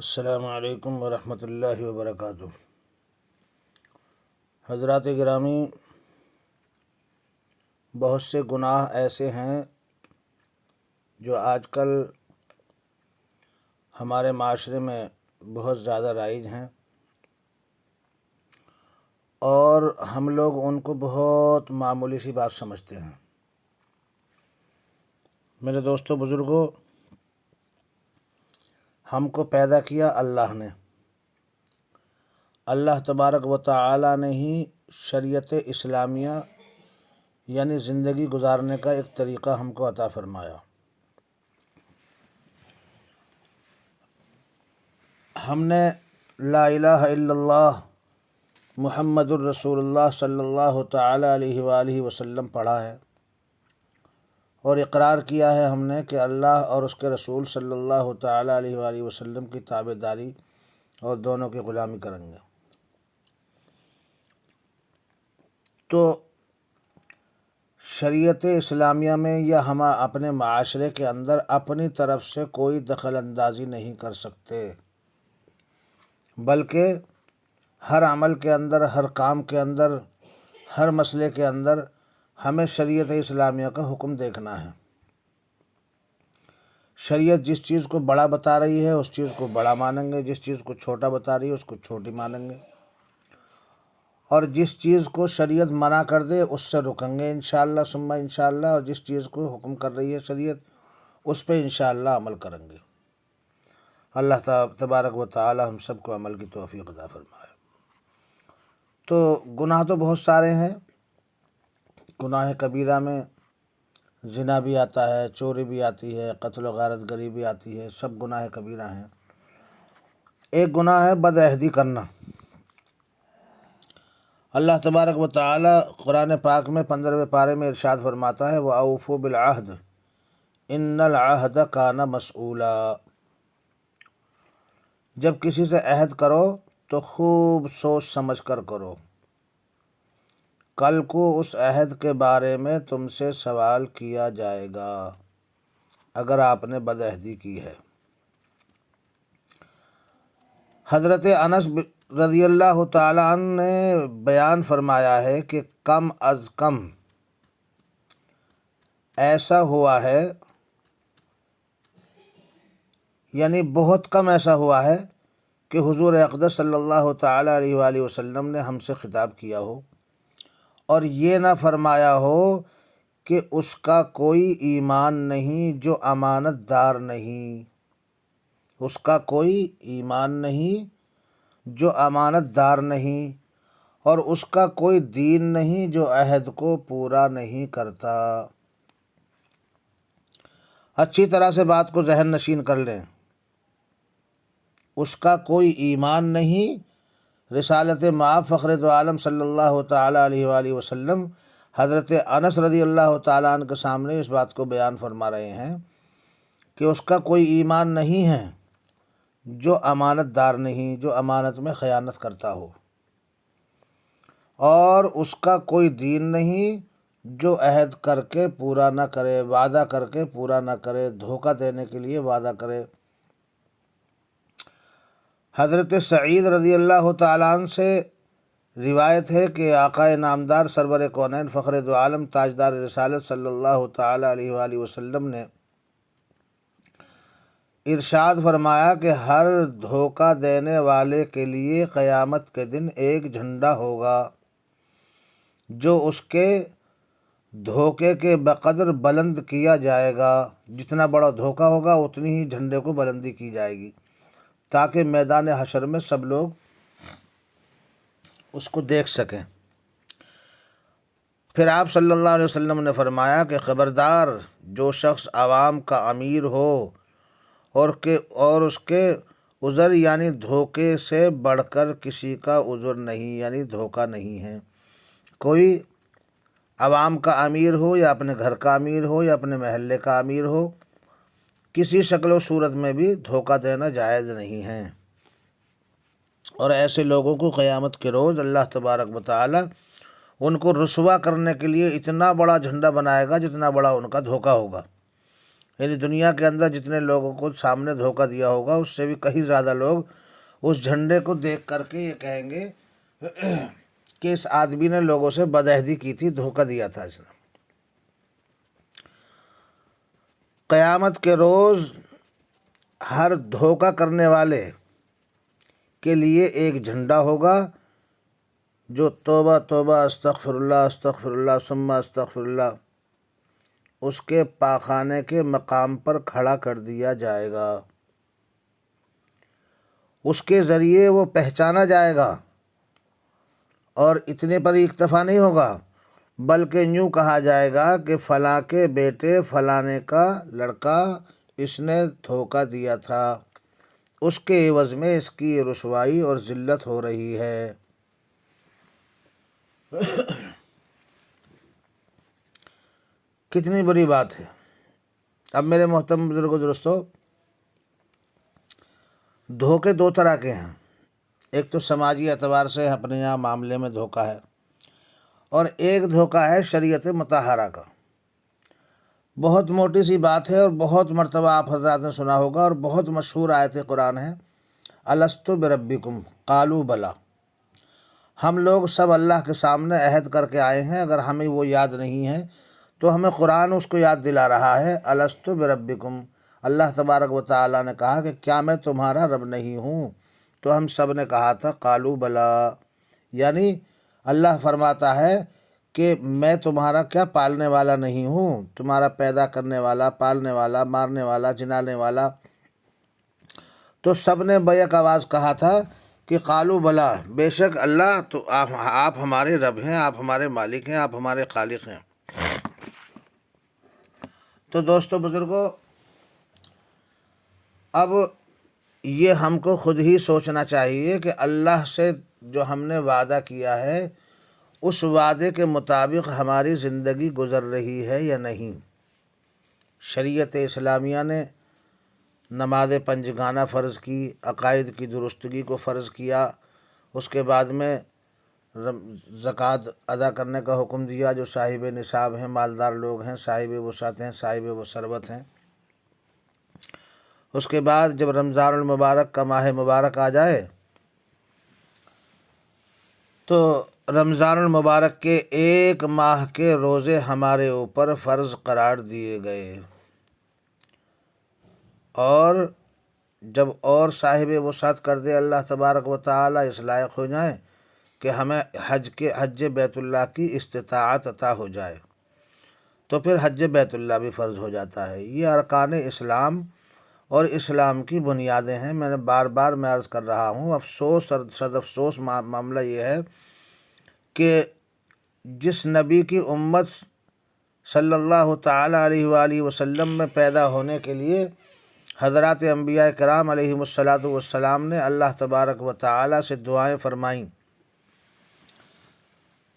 السلام علیکم ورحمۃ اللہ وبرکاتہ۔ حضرات گرامی، بہت سے گناہ ایسے ہیں جو آج کل ہمارے معاشرے میں بہت زیادہ رائج ہیں، اور ہم لوگ ان کو بہت معمولی سی بات سمجھتے ہیں۔ میرے دوستو بزرگوں، ہم کو پیدا کیا اللہ نے، اللہ تبارک و تعالی نے ہی شریعت اسلامیہ یعنی زندگی گزارنے کا ایک طریقہ ہم کو عطا فرمایا۔ ہم نے لا الہ الا اللہ محمد الرسول اللہ صلی اللہ تعالی علیہ وآلہ وسلم پڑھا ہے، اور اقرار کیا ہے ہم نے کہ اللہ اور اس کے رسول صلی اللہ تعالی علیہ وآلہ وسلم کی تابعداری اور دونوں کی غلامی کریں گے۔ تو شریعت اسلامیہ میں یا ہم اپنے معاشرے کے اندر اپنی طرف سے کوئی دخل اندازی نہیں کر سکتے، بلکہ ہر عمل کے اندر، ہر کام کے اندر، ہر مسئلے کے اندر ہمیں شریعت اسلامیہ کا حکم دیکھنا ہے۔ شریعت جس چیز کو بڑا بتا رہی ہے اس چیز کو بڑا مانیں گے، جس چیز کو چھوٹا بتا رہی ہے اس کو چھوٹی مانیں گے، اور جس چیز کو شریعت منع کر دے اس سے رکیں گے انشاءاللہ ثم انشاءاللہ، اور جس چیز کو حکم کر رہی ہے شریعت اس پہ انشاءاللہ عمل کریں گے۔ اللہ تبارک و تعالی ہم سب کو عمل کی توفیق عطا فرمائے۔ تو گناہ تو بہت سارے ہیں۔ گناہ کبیرہ میں زنا بھی آتا ہے، چوری بھی آتی ہے، قتل و غارت گری بھی آتی ہے، سب گناہ کبیرہ ہیں۔ ایک گناہ ہے بد عہدی کرنا۔ اللہ تبارک و تعالی قرآن پاک میں 15ویں پارے میں ارشاد فرماتا ہے وَأَوْفُوا بِالْعَهْدِ إِنَّ الْعَهْدَ كَانَ مَسْئُولًا۔ جب کسی سے عہد کرو تو خوب سوچ سمجھ کر کرو، کل کو اس عہد کے بارے میں تم سے سوال کیا جائے گا اگر آپ نے بد عہدی کی ہے۔ حضرت انس رضی اللہ تعالیٰ عنہ نے بیان فرمایا ہے کہ کم از کم ایسا ہوا ہے، یعنی بہت کم ایسا ہوا ہے کہ حضور اقدس صلی اللہ تعالیٰ علیہ وآلہ وسلم نے ہم سے خطاب کیا ہو اور یہ نہ فرمایا ہو کہ اس کا کوئی ایمان نہیں جو امانت دار نہیں، اس کا کوئی ایمان نہیں جو امانت دار نہیں، اور اس کا کوئی دین نہیں جو عہد کو پورا نہیں کرتا۔ اچھی طرح سے بات کو ذہن نشین کر لیں، اس کا کوئی ایمان نہیں۔ رسالت مآب فخر دو عالم صلی اللہ تعالی علیہ وآلہ وسلم حضرت انس رضی اللہ تعالیٰ عنہ کے سامنے اس بات کو بیان فرما رہے ہیں کہ اس کا کوئی ایمان نہیں ہے جو امانت دار نہیں، جو امانت میں خیانت کرتا ہو، اور اس کا کوئی دین نہیں جو عہد کر کے پورا نہ کرے، وعدہ کر کے پورا نہ کرے، دھوکہ دینے کے لیے وعدہ کرے۔ حضرت سعید رضی اللہ تعالیٰ عنہ سے روایت ہے کہ آقا نامدار سرور کونین فخر دو عالم تاجدار رسالت صلی اللہ تعالی علیہ وآلہ وسلم نے ارشاد فرمایا کہ ہر دھوکہ دینے والے کے لیے قیامت کے دن ایک جھنڈا ہوگا جو اس کے دھوکے کے بقدر بلند کیا جائے گا۔ جتنا بڑا دھوکہ ہوگا اتنی ہی جھنڈے کو بلندی کی جائے گی تاکہ میدان حشر میں سب لوگ اس کو دیکھ سکیں۔ پھر آپ صلی اللہ علیہ وسلم نے فرمایا کہ خبردار جو شخص عوام کا امیر ہو اور اس کے عذر یعنی دھوکے سے بڑھ کر کسی کا عذر نہیں، یعنی دھوکہ نہیں ہے۔ کوئی عوام کا امیر ہو یا اپنے گھر کا امیر ہو یا اپنے محلے کا امیر ہو، کسی شکل و صورت میں بھی دھوکہ دینا جائز نہیں ہے، اور ایسے لوگوں کو قیامت کے روز اللہ تبارک و تعالی ان کو رسوا کرنے کے لیے اتنا بڑا جھنڈا بنائے گا جتنا بڑا ان کا دھوکہ ہوگا۔ یعنی دنیا کے اندر جتنے لوگوں کو سامنے دھوکہ دیا ہوگا اس سے بھی کہیں زیادہ لوگ اس جھنڈے کو دیکھ کر کے یہ کہیں گے کہ اس آدمی نے لوگوں سے بدعہدی کی تھی، دھوکہ دیا تھا اس نے۔ قیامت کے روز ہر دھوکہ کرنے والے کے لیے ایک جھنڈا ہوگا جو توبہ توبہ استغفر اللہ ثم استغفر اللہ اس کے پاخانے کے مقام پر کھڑا کر دیا جائے گا۔ اس کے ذریعے وہ پہچانا جائے گا، اور اتنے پر ہی اکتفا نہیں ہوگا بلکہ یوں کہا جائے گا کہ فلاں کے بیٹے فلانے کا لڑکا اس نے دھوکہ دیا تھا، اس کے عوض میں اس کی رسوائی اور ذلت ہو رہی ہے۔ کتنی بری بات ہے۔ اب میرے محترم بزرگوں دوستو، دھوکے دو طرح کے ہیں۔ ایک تو سماجی اعتبار سے اپنے یہاں معاملے میں دھوکہ ہے، اور ایک دھوکہ ہے شریعت مطہرہ کا۔ بہت موٹی سی بات ہے، اور بہت مرتبہ آپ حضرات نے سنا ہوگا، اور بہت مشہور آیت قرآن ہے، الستُ بربکم قالوا بلی۔ ہم لوگ سب اللہ کے سامنے عہد کر کے آئے ہیں، اگر ہمیں وہ یاد نہیں ہے تو ہمیں قرآن اس کو یاد دلا رہا ہے۔ الستُ بربکم، اللہ تبارک و تعالیٰ نے کہا کہ کیا میں تمہارا رب نہیں ہوں؟ تو ہم سب نے کہا تھا قالوا بلی، یعنی اللہ فرماتا ہے کہ میں تمہارا کیا پالنے والا نہیں ہوں، تمہارا پیدا کرنے والا، پالنے والا، مارنے والا، جنانے والا۔ تو سب نے بیک آواز کہا تھا کہ قالوا بلی، بے شک اللہ تو آپ ہمارے رب ہیں، آپ ہمارے مالک ہیں، آپ ہمارے خالق ہیں۔ تو دوستو بزرگوں، اب یہ ہم کو خود ہی سوچنا چاہیے کہ اللہ سے جو ہم نے وعدہ کیا ہے اس وعدے کے مطابق ہماری زندگی گزر رہی ہے یا نہیں۔ شریعت اسلامیہ نے نماز پنجگانہ فرض کی، عقائد کی درستگی کو فرض کیا، اس کے بعد میں زکوٰۃ ادا کرنے کا حکم دیا جو صاحب نصاب ہیں، مالدار لوگ ہیں، صاحب وسعت ہیں، صاحب ثروت ہیں۔ اس کے بعد جب رمضان المبارک کا ماہ مبارک آ جائے تو رمضان المبارک کے ایک ماہ کے روزے ہمارے اوپر فرض قرار دیے گئے، اور جب اور صاحب وسعت کر دے اللہ تبارک و تعالیٰ، اس لائق ہو جائیں کہ ہمیں حج بیت اللہ کی استطاعت عطا ہو جائے، تو پھر حج بیت اللہ بھی فرض ہو جاتا ہے۔ یہ ارکان اسلام اور اسلام کی بنیادیں ہیں۔ میں نے بار بار میں عرض کر رہا ہوں، افسوس اور صد افسوس معاملہ یہ ہے کہ جس نبی کی امت صلی اللہ تعالیٰ علیہ وآلہ وسلم میں پیدا ہونے کے لیے حضرات انبیاء کرام علیہم الصلاۃ والسلام نے اللہ تبارک و تعالیٰ سے دعائیں فرمائیں،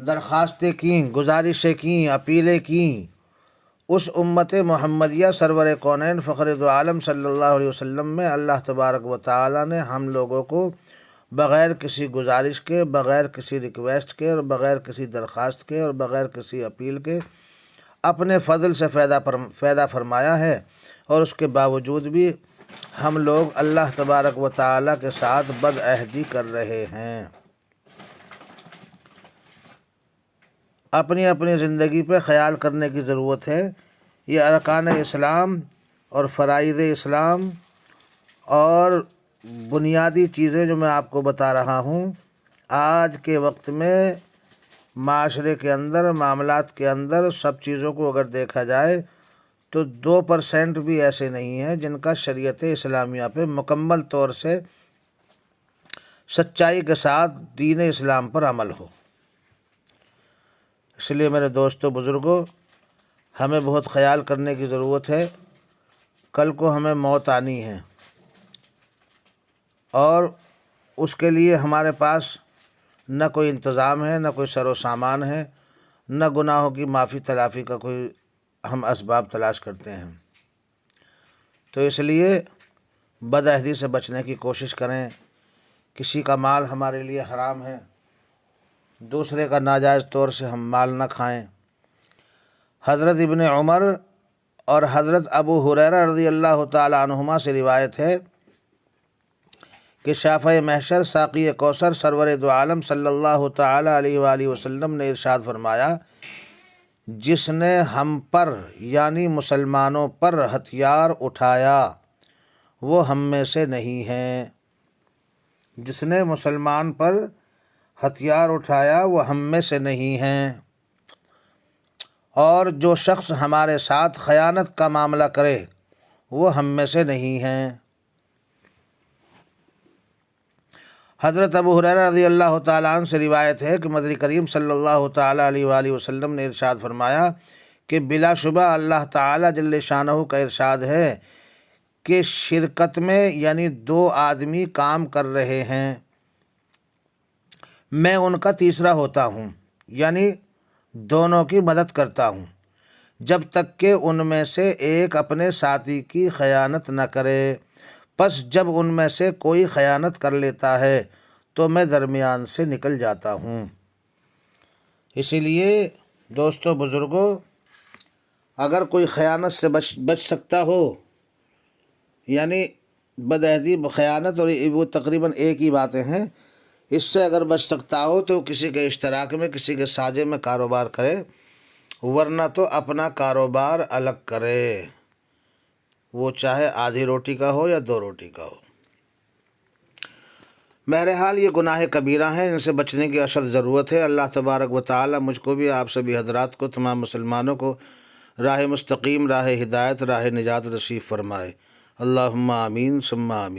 درخواستیں کیں، گزارشیں کیں، اپیلیں کیں، اس امت محمدیہ سرور کونین فخر دو عالم صلی اللہ علیہ وسلم میں اللہ تبارک و تعالیٰ نے ہم لوگوں کو بغیر کسی گزارش کے، بغیر کسی ریکویسٹ کے، اور بغیر کسی درخواست کے، اور بغیر کسی اپیل کے اپنے فضل سے فیضا فرمایا ہے، اور اس کے باوجود بھی ہم لوگ اللہ تبارک و تعالیٰ کے ساتھ بدعہدی کر رہے ہیں۔ اپنی اپنی زندگی پہ خیال کرنے کی ضرورت ہے۔ یہ ارکان اسلام اور فرائض اسلام اور بنیادی چیزیں جو میں آپ کو بتا رہا ہوں، آج کے وقت میں معاشرے کے اندر، معاملات کے اندر سب چیزوں کو اگر دیکھا جائے تو 2% بھی ایسے نہیں ہیں جن کا شریعت اسلامیہ پہ مکمل طور سے سچائی کے ساتھ دین اسلام پر عمل ہو۔ اس لیے میرے دوستو بزرگوں، ہمیں بہت خیال کرنے کی ضرورت ہے۔ کل کو ہمیں موت آنی ہے، اور اس کے لیے ہمارے پاس نہ کوئی انتظام ہے، نہ کوئی سر و سامان ہے، نہ گناہوں کی معافی تلافی کا کوئی ہم اسباب تلاش کرتے ہیں۔ تو اس لیے بدعہدی سے بچنے کی کوشش کریں۔ کسی کا مال ہمارے لیے حرام ہے، دوسرے کا ناجائز طور سے ہم مال نہ کھائیں۔ حضرت ابن عمر اور حضرت ابو ہریرہ رضی اللہ تعالی عنہما سے روایت ہے کہ شافع محشر ساقی کوثر سرور دو عالم صلی اللہ تعالی علیہ وآلہ وسلم نے ارشاد فرمایا، جس نے ہم پر یعنی مسلمانوں پر ہتھیار اٹھایا وہ ہم میں سے نہیں ہیں۔ جس نے مسلمان پر ہتھیار اٹھایا وہ ہم میں سے نہیں ہیں، اور جو شخص ہمارے ساتھ خیانت کا معاملہ کرے وہ ہم میں سے نہیں ہیں۔ حضرت ابو ہریرہ رضی اللہ تعالیٰ عنہ سے روایت ہے کہ مدنی کریم صلی اللہ تعالیٰ علیہ وآلہ وسلم نے ارشاد فرمایا کہ بلا شبہ اللہ تعالیٰ جل شانہ کا ارشاد ہے کہ شرکت میں یعنی دو آدمی کام کر رہے ہیں، میں ان کا تیسرا ہوتا ہوں، یعنی دونوں کی مدد کرتا ہوں جب تک کہ ان میں سے ایک اپنے ساتھی کی خیانت نہ کرے، پس جب ان میں سے کوئی خیانت کر لیتا ہے تو میں درمیان سے نکل جاتا ہوں۔ اسی لیے دوستو بزرگوں، اگر کوئی خیانت سے بچ سکتا ہو، یعنی بدعہدی خیانت اور وہ تقریباً ایک ہی باتیں ہیں، اس سے اگر بچ سکتا ہو تو کسی کے اشتراک میں کسی کے ساجے میں کاروبار کرے، ورنہ تو اپنا کاروبار الگ کرے، وہ چاہے آدھی روٹی کا ہو یا دو روٹی کا ہو۔ بہرحال یہ گناہ کبیرہ ہیں، ان سے بچنے کی اشد ضرورت ہے۔ اللہ تبارک و تعالی مجھ کو بھی، آپ سبھی حضرات کو، تمام مسلمانوں کو راہ مستقیم، راہ ہدایت، راہ نجات نصیب فرمائے۔ اللہم آمین ثم آمین۔